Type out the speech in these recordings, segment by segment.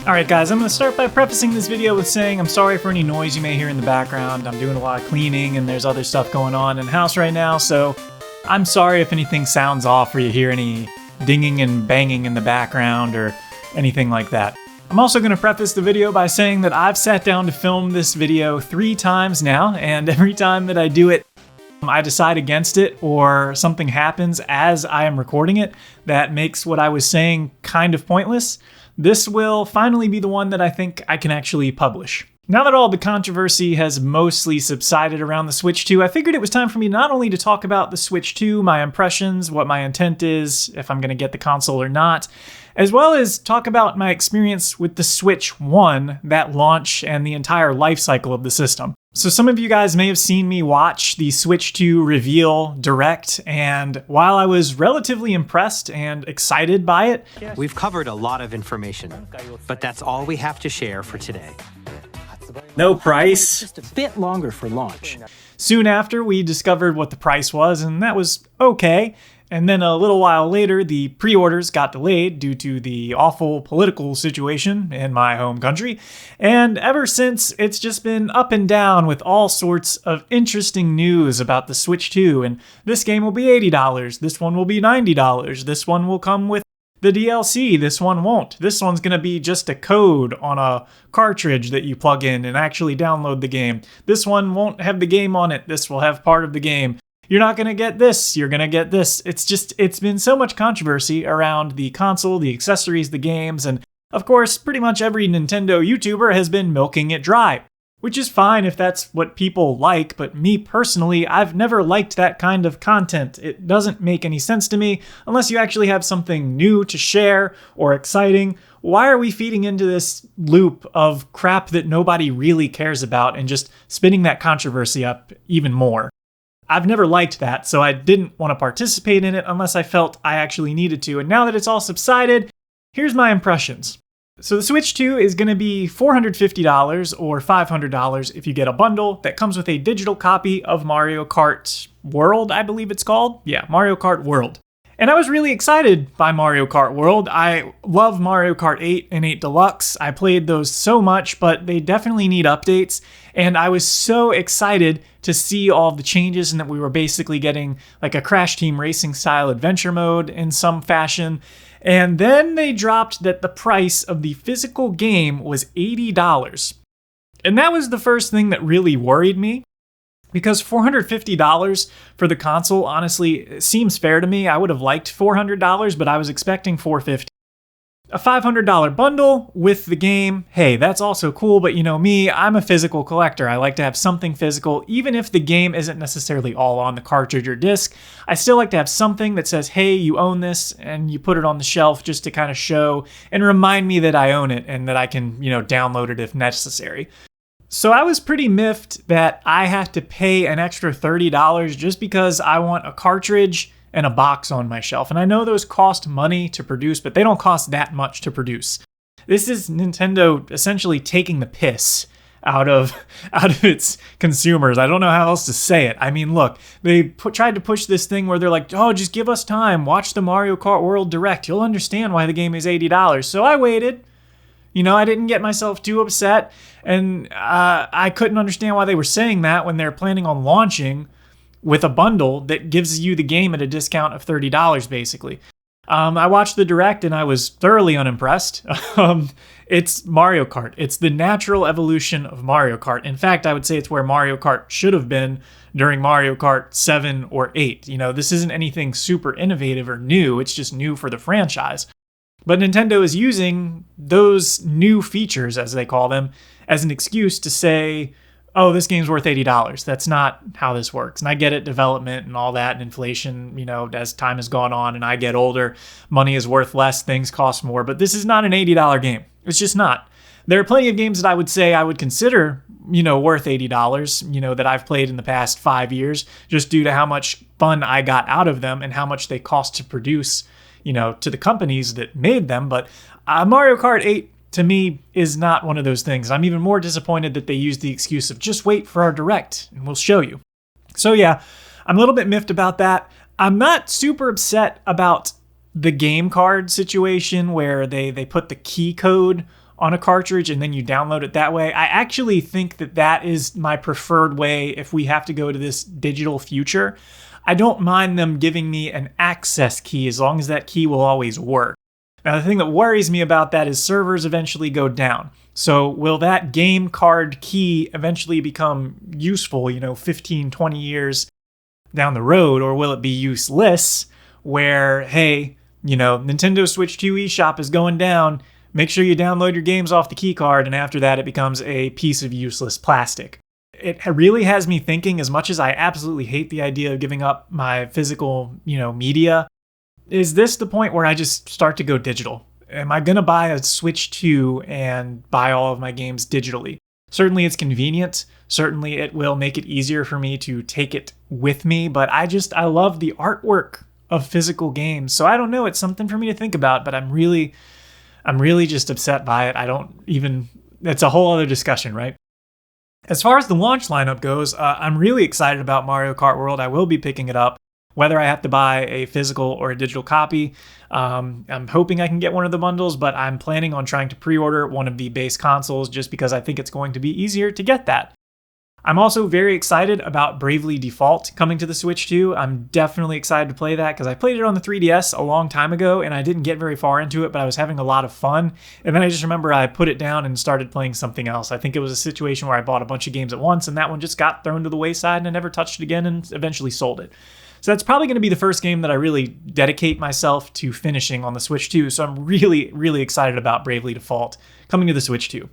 Alright guys, I'm going to start by prefacing this video with saying I'm sorry for any noise you may hear in the background. I'm doing a lot of cleaning and there's other stuff going on in the house right now, so I'm sorry if anything sounds off or you hear any dinging and banging in the background or anything like that. I'm also going to preface the video by saying that I've sat down to film this video 3 times now, and every time that I do it, I decide against it or something happens as I am recording it that makes what I was saying kind of pointless. This will finally be the one that I think I can actually publish. Now that all the controversy has mostly subsided around the Switch 2, I figured it was time for me not only to talk about the Switch 2, my impressions, what my intent is, if I'm going to get the console or not, as well as talk about my experience with the Switch 1, that launch, and the entire life cycle of the system. So some of you guys may have seen me watch the Switch 2 reveal direct, and while I was relatively impressed and excited by it, we've covered a lot of information, but that's all we have to share for today. No price. Just a bit longer for launch. Soon after, we discovered what the price was, and that was okay. And then a little while later, the pre-orders got delayed due to the awful political situation in my home country. And ever since, it's just been up and down with all sorts of interesting news about the Switch 2. And this game will be $80, this one will be $90, this one will come with the DLC, this one won't. This one's going to be just a code on a cartridge that you plug in and actually download the game. This one won't have the game on it, this will have part of the game. You're not going to get this, you're going to get this. It's been so much controversy around the console, the accessories, the games, and of course, pretty much every Nintendo YouTuber has been milking it dry. Which is fine if that's what people like, but me personally, I've never liked that kind of content. It doesn't make any sense to me unless you actually have something new to share or exciting. Why are we feeding into this loop of crap that nobody really cares about and just spinning that controversy up even more? I've never liked that, so I didn't want to participate in it unless I felt I actually needed to. And now that it's all subsided, here's my impressions. So the Switch 2 is going to be $450 or $500 if you get a bundle that comes with a digital copy of Mario Kart World, I believe it's called. Yeah, Mario Kart World. And I was really excited by Mario Kart World. I love Mario Kart 8 and 8 Deluxe. I played those so much, but they definitely need updates. And I was so excited to see all the changes and that we were basically getting like a Crash Team Racing style adventure mode in some fashion. And then they dropped that the price of the physical game was $80. And that was the first thing that really worried me. Because $450 for the console, honestly, seems fair to me. I would have liked $400, but I was expecting $450. A $500 bundle with the game, hey, that's also cool, but you know me, I'm a physical collector. I like to have something physical, even if the game isn't necessarily all on the cartridge or disc. I still like to have something that says, hey, you own this, and you put it on the shelf just to kind of show and remind me that I own it and that I can, download it if necessary. So I was pretty miffed that I have to pay an extra $30 just because I want a cartridge and a box on my shelf. And I know those cost money to produce, but they don't cost that much to produce. This is Nintendo essentially taking the piss out of its consumers. I don't know how else to say it. I mean, look, they tried to push this thing where they're like, oh, just give us time. Watch the Mario Kart World Direct. You'll understand why the game is $80. So I waited. I didn't get myself too upset, and I couldn't understand why they were saying that when they're planning on launching with a bundle that gives you the game at a discount of $30, basically. I watched the Direct, and I was thoroughly unimpressed. It's Mario Kart. It's the natural evolution of Mario Kart. In fact, I would say it's where Mario Kart should have been during Mario Kart 7 or 8. This isn't anything super innovative or new. It's just new for the franchise. But Nintendo is using those new features, as they call them, as an excuse to say, oh, this game's worth $80. That's not how this works. And I get it, development and all that, and inflation, as time has gone on and I get older, money is worth less, things cost more. But this is not an $80 game. It's just not. There are plenty of games that I would say I would consider, worth $80, that I've played in the past 5 years, just due to how much fun I got out of them and how much they cost to produce, to the companies that made them. But Mario Kart 8, to me, is not one of those things. I'm even more disappointed that they used the excuse of just wait for our Direct and we'll show you. So yeah, I'm a little bit miffed about that. I'm not super upset about the game card situation where they put the key code on a cartridge and then you download it that way. I actually think that is my preferred way if we have to go to this digital future. I don't mind them giving me an access key as long as that key will always work. Now, the thing that worries me about that is servers eventually go down. So will that game card key eventually become useful, 15, 20 years down the road, or will it be useless where, hey, Nintendo Switch 2 eShop is going down. Make sure you download your games off the key card, and after that, it becomes a piece of useless plastic. It really has me thinking, as much as I absolutely hate the idea of giving up my physical, media, is this the point where I just start to go digital? Am I going to buy a Switch 2 and buy all of my games digitally? Certainly it's convenient. Certainly it will make it easier for me to take it with me, but I love the artwork of physical games. So I don't know, it's something for me to think about, but I'm really just upset by it. It's a whole other discussion, right? As far as the launch lineup goes, I'm really excited about Mario Kart World. I will be picking it up, whether I have to buy a physical or a digital copy. I'm hoping I can get one of the bundles, but I'm planning on trying to pre-order one of the base consoles just because I think it's going to be easier to get that. I'm also very excited about Bravely Default coming to the Switch 2. I'm definitely excited to play that because I played it on the 3DS a long time ago and I didn't get very far into it, but I was having a lot of fun. And then I just remember I put it down and started playing something else. I think it was a situation where I bought a bunch of games at once and that one just got thrown to the wayside and I never touched it again and eventually sold it. So that's probably going to be the first game that I really dedicate myself to finishing on the Switch 2. So I'm really, really excited about Bravely Default coming to the Switch 2.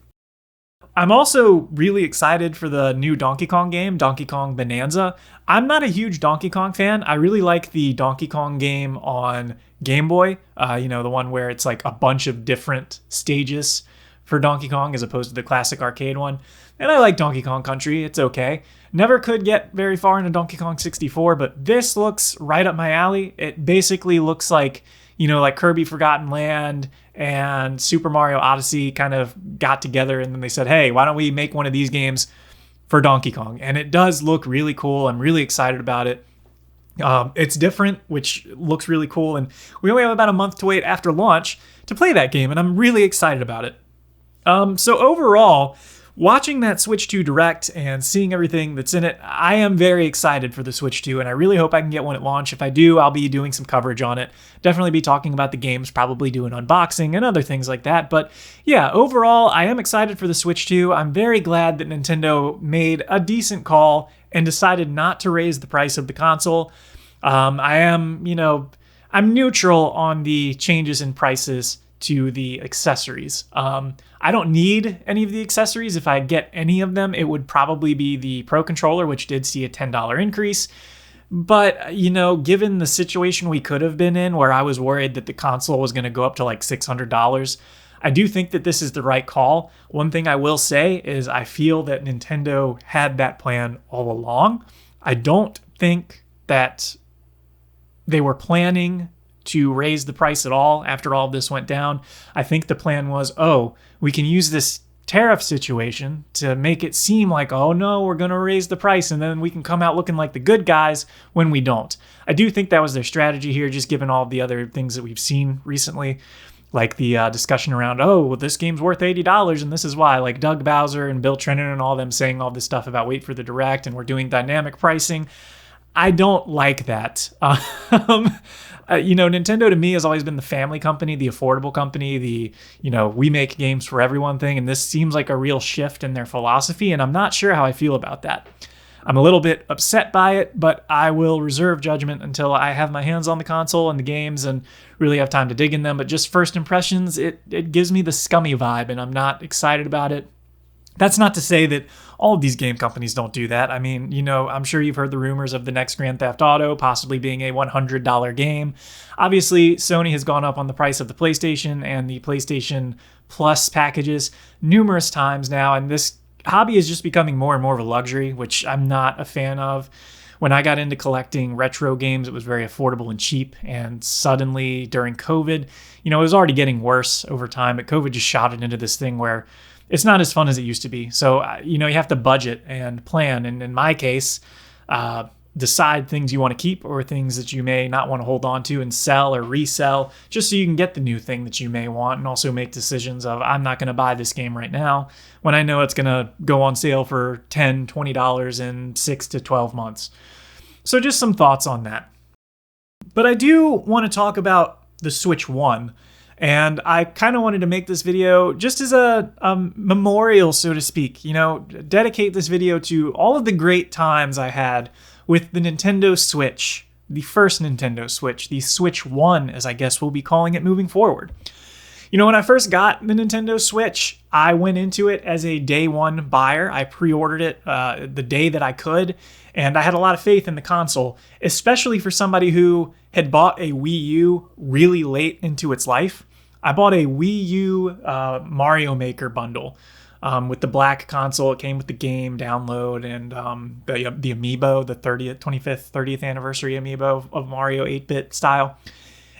I'm also really excited for the new Donkey Kong game, Donkey Kong Bonanza. I'm not a huge Donkey Kong fan. I really like the Donkey Kong game on Game Boy, the one where it's like a bunch of different stages for Donkey Kong as opposed to the classic arcade one. And I like Donkey Kong Country. It's okay. Never could get very far into Donkey Kong 64, but this looks right up my alley. It basically looks like, like Kirby Forgotten Land and Super Mario Odyssey kind of got together and then they said, hey, why don't we make one of these games for Donkey Kong? And it does look really cool. I'm really excited about it. It's different, which looks really cool. And we only have about a month to wait after launch to play that game. And I'm really excited about it. So overall, watching that Switch 2 Direct and seeing everything that's in it, I am very excited for the Switch 2, and I really hope I can get one at launch. If I do, I'll be doing some coverage on it. Definitely be talking about the games, probably do an unboxing and other things like that. But yeah, overall, I am excited for the Switch 2. I'm very glad that Nintendo made a decent call and decided not to raise the price of the console. I'm neutral on the changes in prices to the accessories. I don't need any of the accessories. If I get any of them, it would probably be the Pro Controller, which did see a $10 increase. But, given the situation we could have been in where I was worried that the console was going to go up to like $600, I do think that this is the right call. One thing I will say is I feel that Nintendo had that plan all along. I don't think that they were planning to raise the price at all after all of this went down. I think the plan was, we can use this tariff situation to make it seem like, oh no, we're going to raise the price and then we can come out looking like the good guys when we don't. I do think that was their strategy here, just given all the other things that we've seen recently, like the discussion around, this game's worth $80 and this is why, like Doug Bowser and Bill Trennan and all them saying all this stuff about wait for the Direct and we're doing dynamic pricing. I don't like that. Nintendo to me has always been the family company, the affordable company, we make games for everyone thing. And this seems like a real shift in their philosophy. And I'm not sure how I feel about that. I'm a little bit upset by it, but I will reserve judgment until I have my hands on the console and the games and really have time to dig in them. But just first impressions, it gives me the scummy vibe and I'm not excited about it. That's not to say that all of these game companies don't do that. I mean, I'm sure you've heard the rumors of the next Grand Theft Auto possibly being a $100 game. Obviously, Sony has gone up on the price of the PlayStation and the PlayStation Plus packages numerous times now, and this hobby is just becoming more and more of a luxury, which I'm not a fan of. When I got into collecting retro games, it was very affordable and cheap, and suddenly during COVID, it was already getting worse over time, but COVID just shot it into this thing where it's not as fun as it used to be. So, you have to budget and plan. And in my case, decide things you want to keep or things that you may not want to hold on to and sell or resell, just so you can get the new thing that you may want, and also make decisions of, I'm not going to buy this game right now when I know it's going to go on sale for $10, $20 in 6 to 12 months. So just some thoughts on that. But I do want to talk about the Switch 1. And I kind of wanted to make this video just as a memorial, so to speak, dedicate this video to all of the great times I had with the Nintendo Switch, the first Nintendo Switch, the Switch 1, as I guess we'll be calling it moving forward. When I first got the Nintendo Switch, I went into it as a day one buyer. I pre-ordered it the day that I could, and I had a lot of faith in the console, especially for somebody who had bought a Wii U really late into its life. I bought a Wii U Mario Maker bundle with the black console. It came with the game download and the amiibo, the 25th anniversary amiibo of Mario 8-bit style.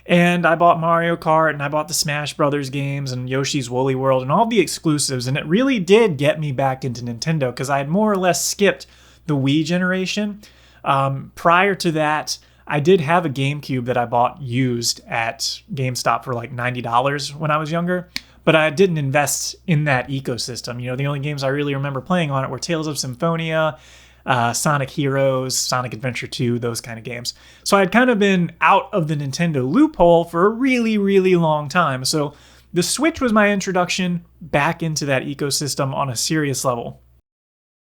And I bought Mario Kart, and I bought the Smash Brothers games and Yoshi's Woolly World and all the exclusives. And it really did get me back into Nintendo because I had more or less skipped the Wii generation. Prior to that, I did have a GameCube that I bought used at GameStop for like $90 when I was younger, but I didn't invest in that ecosystem. The only games I really remember playing on it were Tales of Symphonia, Sonic Heroes, Sonic Adventure 2, those kind of games. So I'd kind of been out of the Nintendo loophole for a really, really long time. So the Switch was my introduction back into that ecosystem on a serious level.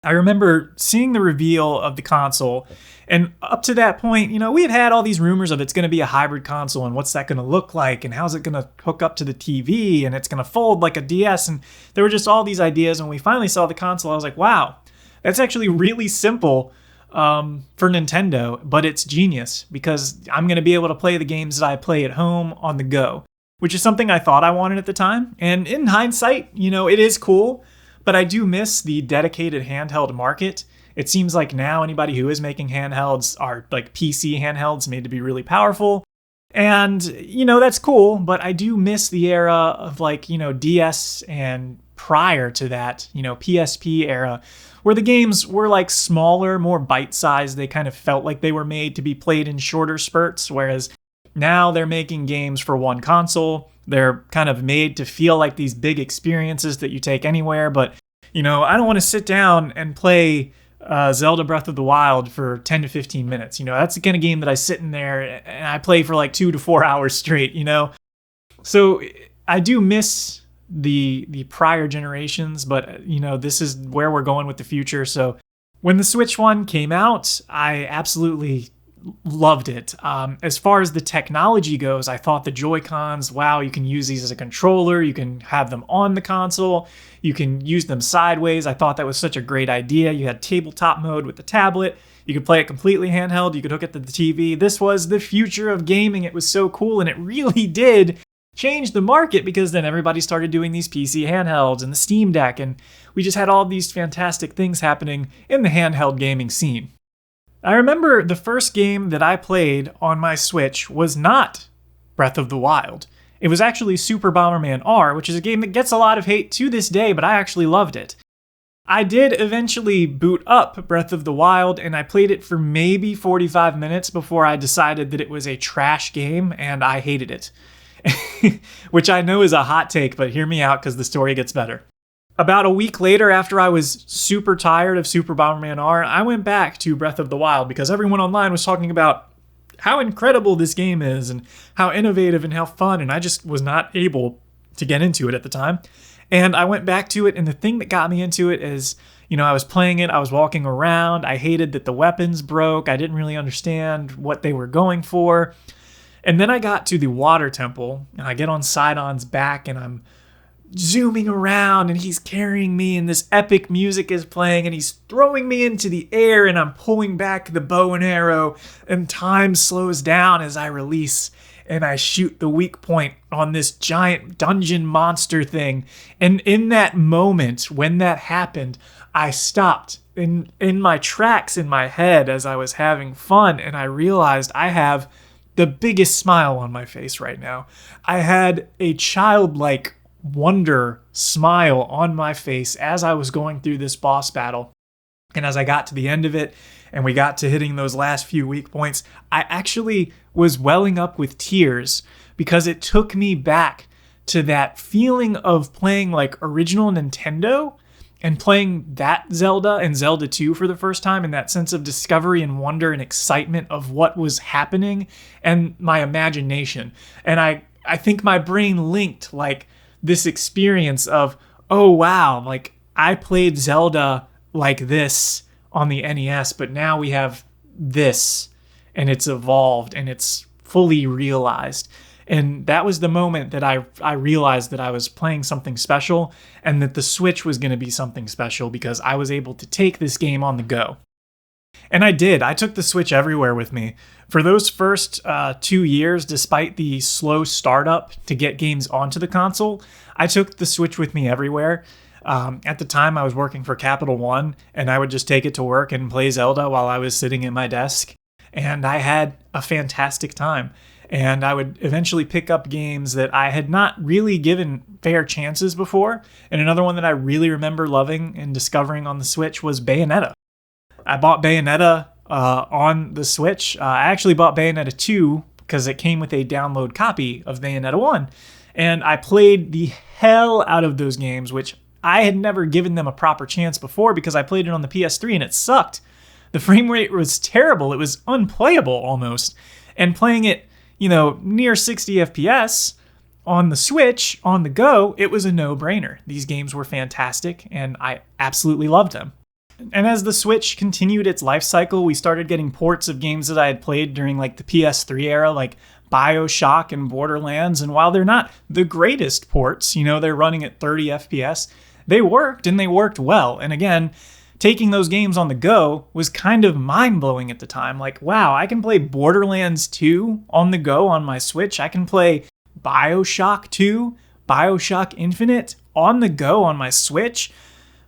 I remember seeing the reveal of the console, and up to that point, we had all these rumors of it's going to be a hybrid console, and what's that going to look like, and how's it going to hook up to the TV, and it's going to fold like a DS, and there were just all these ideas. And when we finally saw the console, I was like, wow, that's actually really simple for Nintendo, but it's genius because I'm going to be able to play the games that I play at home on the go, which is something I thought I wanted at the time. And in hindsight, it is cool, but I do miss the dedicated handheld market. It seems like now anybody who is making handhelds are like PC handhelds made to be really powerful. And, that's cool, but I do miss the era of DS and prior to that, PSP era, where the games were like smaller, more bite-sized. They kind of felt like they were made to be played in shorter spurts, whereas now they're making games for one console. They're kind of made to feel like these big experiences that you take anywhere. But, I don't want to sit down and play Zelda Breath of the Wild for 10 to 15 minutes. That's the kind of game that I sit in there and I play for like 2 to 4 hours straight, So I do miss the prior generations, but, this is where we're going with the future. So when the Switch 1 came out, I absolutely loved it. As far as the technology goes, I thought the Joy-Cons, wow, you can use these as a controller. You can have them on the console. You can use them sideways. I thought that was such a great idea. You had tabletop mode with the tablet. You could play it completely handheld. You could hook it to the TV. This was the future of gaming. It was so cool, and it really did change the market because then everybody started doing these PC handhelds and the Steam Deck, and we just had all these fantastic things happening in the handheld gaming scene. I remember the first game that I played on my Switch was not Breath of the Wild. It was actually Super Bomberman R, which is a game that gets a lot of hate to this day, but I actually loved it. I did eventually boot up Breath of the Wild, and I played it for maybe 45 minutes before I decided that it was a trash game, and I hated it. Which I know is a hot take, but hear me out because the story gets better. About a week later, after I was super tired of Super Bomberman R, I went back to Breath of the Wild because everyone online was talking about how incredible this game is and how innovative and how fun, and I just was not able to get into it at the time. And I went back to it, and the thing that got me into it is, I was playing it, I was walking around, I hated that the weapons broke, I didn't really understand what they were going for. And then I got to the water temple, and I get on Sidon's back, and I'm zooming around, and he's carrying me, and this epic music is playing, and he's throwing me into the air, and I'm pulling back the bow and arrow, and time slows down as I release, and I shoot the weak point on this giant dungeon monster thing. And in that moment, when that happened, I stopped in my tracks in my head as I was having fun, and I realized I have the biggest smile on my face right now. I had a childlike wonder smile on my face as I was going through this boss battle. And as I got to the end of it, and we got to hitting those last few weak points, I actually was welling up with tears because it took me back to that feeling of playing like original Nintendo and playing that Zelda and Zelda 2 for the first time, and that sense of discovery and wonder and excitement of what was happening and my imagination. And I think my brain linked like this experience of, oh wow, like I played Zelda like this on the NES, but now we have this and it's evolved and it's fully realized. And that was the moment that I realized that I was playing something special and that the Switch was going to be something special because I was able to take this game on the go. And I did. I took the Switch everywhere with me. For those first 2 years, despite the slow startup to get games onto the console, I took the Switch with me everywhere. At the time, I was working for Capital One, and I would just take it to work and play Zelda while I was sitting at my desk. And I had a fantastic time. And I would eventually pick up games that I had not really given fair chances before. And another one that I really remember loving and discovering on the Switch was Bayonetta. I bought Bayonetta on the Switch. I actually bought Bayonetta 2 because it came with a download copy of Bayonetta 1. And I played the hell out of those games, which I had never given them a proper chance before because I played it on the PS3 and it sucked. The frame rate was terrible. It was unplayable almost. And playing it, near 60 FPS on the Switch, on the go, it was a no-brainer. These games were fantastic, and I absolutely loved them. And as the Switch continued its life cycle, we started getting ports of games that I had played during like the PS3 era, like BioShock and Borderlands. And while they're not the greatest ports, they're running at 30 FPS, they worked, and they worked well. And again, taking those games on the go was kind of mind-blowing at the time. Like, wow, I can play Borderlands 2 on the go on my Switch. I can play BioShock 2, BioShock Infinite on the go on my Switch.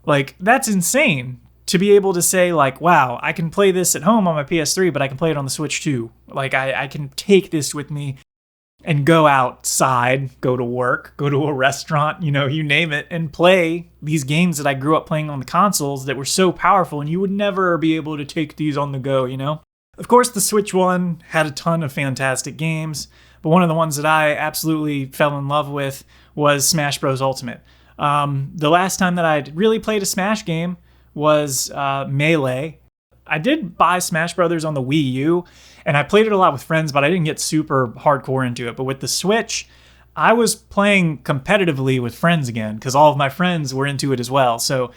Like, that's insane to be able to say, like, wow, I can play this at home on my PS3, but I can play it on the Switch too. Like, I can take this with me and go outside, go to work, go to a restaurant, you name it, and play these games that I grew up playing on the consoles that were so powerful, and you would never be able to take these on the go, Of course, the Switch One had a ton of fantastic games, but one of the ones that I absolutely fell in love with was Smash Bros. Ultimate. The last time that I'd really played a Smash game was Melee. I did buy Smash Brothers on the Wii U, and I played it a lot with friends, but I didn't get super hardcore into it. But with the Switch, I was playing competitively with friends again, because all of my friends were into it as well. So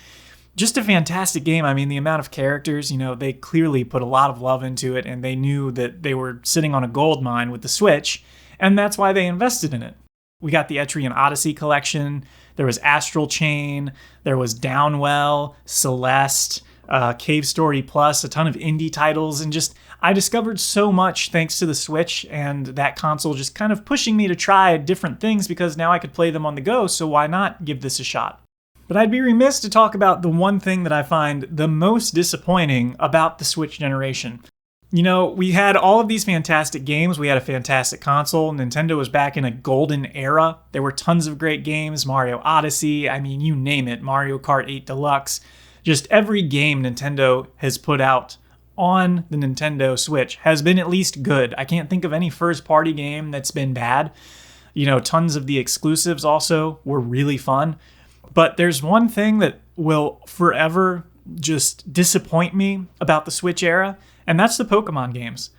just a fantastic game. I mean, the amount of characters, they clearly put a lot of love into it, and they knew that they were sitting on a gold mine with the Switch, and that's why they invested in it. We got the Etrian Odyssey collection, there was Astral Chain, there was Downwell, Celeste, Cave Story Plus, a ton of indie titles, and I discovered so much thanks to the Switch and that console just kind of pushing me to try different things because now I could play them on the go, so why not give this a shot? But I'd be remiss to talk about the one thing that I find the most disappointing about the Switch generation. We had all of these fantastic games. We had a fantastic console. Nintendo was back in a golden era. There were tons of great games. Mario Odyssey, you name it. Mario Kart 8 Deluxe. Just every game Nintendo has put out on the Nintendo Switch has been at least good. I can't think of any first-party game that's been bad. Tons of the exclusives also were really fun. But there's one thing that will forever just disappoint me about the Switch era, and that's the Pokemon games.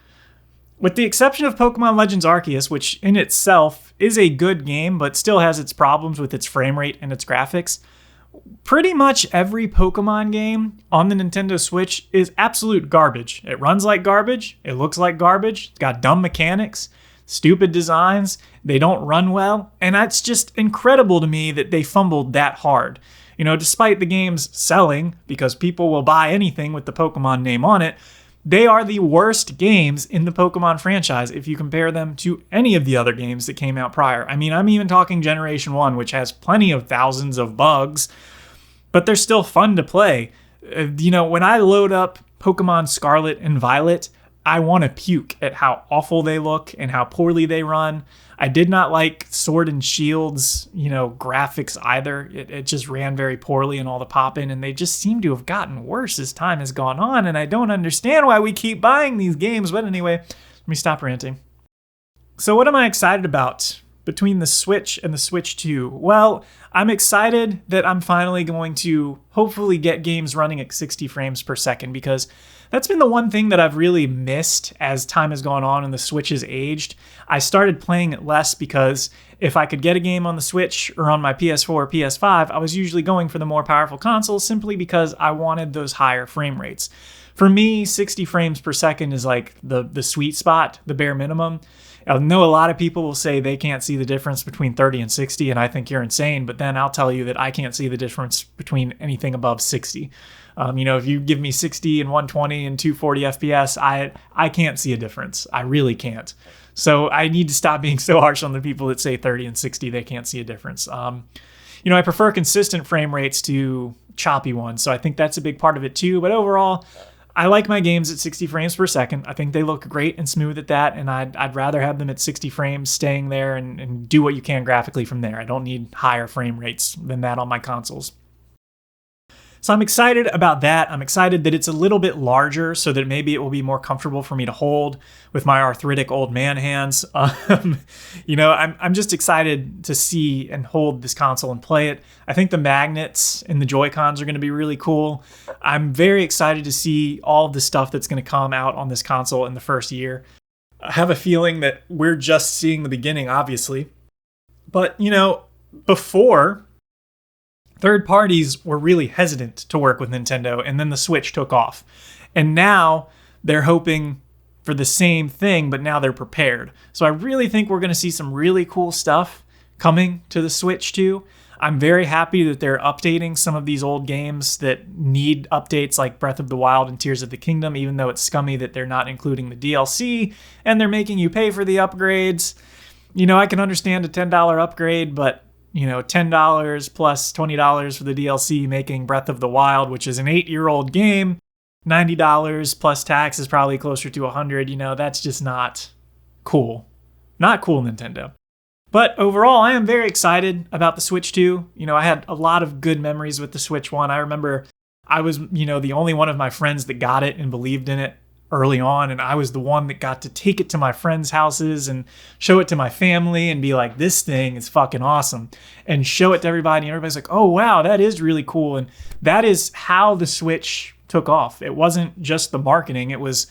With the exception of Pokemon Legends Arceus, which in itself is a good game, but still has its problems with its frame rate and its graphics, pretty much every Pokemon game on the Nintendo Switch is absolute garbage. It runs like garbage, it looks like garbage, it's got dumb mechanics, stupid designs, they don't run well, and that's just incredible to me that they fumbled that hard. Despite the games selling, because people will buy anything with the Pokemon name on it, they are the worst games in the Pokemon franchise if you compare them to any of the other games that came out prior. I'm even talking Generation 1, which has plenty of thousands of bugs, but they're still fun to play. When I load up Pokemon Scarlet and Violet, I want to puke at how awful they look and how poorly they run. I did not like Sword and Shield's, graphics either. It just ran very poorly in all the pop-in, and they just seem to have gotten worse as time has gone on, and I don't understand why we keep buying these games. But anyway, let me stop ranting. So what am I excited about between the Switch and the Switch 2? Well, I'm excited that I'm finally going to hopefully get games running at 60 frames per second, because that's been the one thing that I've really missed as time has gone on and the Switch has aged. I started playing it less because if I could get a game on the Switch or on my PS4 or PS5, I was usually going for the more powerful console simply because I wanted those higher frame rates. For me, 60 frames per second is like the sweet spot, the bare minimum. I know a lot of people will say they can't see the difference between 30 and 60, and I think you're insane, but then I'll tell you that I can't see the difference between anything above 60. If you give me 60 and 120 and 240 FPS, I can't see a difference. I really can't. So I need to stop being so harsh on the people that say 30 and 60, they can't see a difference. I prefer consistent frame rates to choppy ones, so I think that's a big part of it too. But overall, I like my games at 60 frames per second. I think they look great and smooth at that, and I'd rather have them at 60 frames staying there and do what you can graphically from there. I don't need higher frame rates than that on my consoles. So I'm excited about that. I'm excited that it's a little bit larger so that maybe it will be more comfortable for me to hold with my arthritic old man hands. I'm just excited to see and hold this console and play it. I think the magnets and the Joy-Cons are going to be really cool. I'm very excited to see all of the stuff that's going to come out on this console in the first year. I have a feeling that we're just seeing the beginning, obviously. But, before, third parties were really hesitant to work with Nintendo, and then the Switch took off. And now they're hoping for the same thing, but now they're prepared. So I really think we're going to see some really cool stuff coming to the Switch too. I'm very happy that they're updating some of these old games that need updates like Breath of the Wild and Tears of the Kingdom, even though it's scummy that they're not including the DLC and they're making you pay for the upgrades. I can understand a $10 upgrade, but $10 plus $20 for the DLC, making Breath of the Wild, which is an 8-year-old game, $90 plus tax is probably closer to $100. That's just not cool. Not cool, Nintendo. But overall, I am very excited about the Switch 2. I had a lot of good memories with the Switch 1. I remember I was, the only one of my friends that got it and believed in it early on, and I was the one that got to take it to my friends' houses and show it to my family and be like, this thing is fucking awesome, and show it to everybody, and everybody's like, oh wow, that is really cool. And that is how the Switch took off. It wasn't just the marketing, it was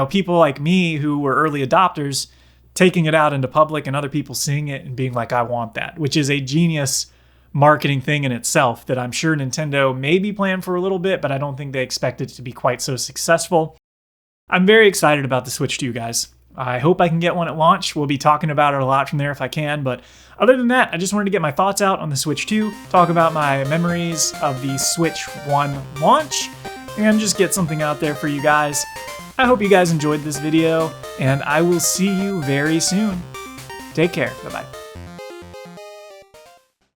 people like me who were early adopters taking it out into public and other people seeing it and being like, I want that, which is a genius marketing thing in itself that I'm sure Nintendo maybe planned for a little bit, but I don't think they expect it to be quite so successful. I'm very excited about the Switch 2, guys. I hope I can get one at launch. We'll be talking about it a lot from there if I can. But other than that, I just wanted to get my thoughts out on the Switch 2, talk about my memories of the Switch 1 launch, and just get something out there for you guys. I hope you guys enjoyed this video, and I will see you very soon. Take care. Bye-bye.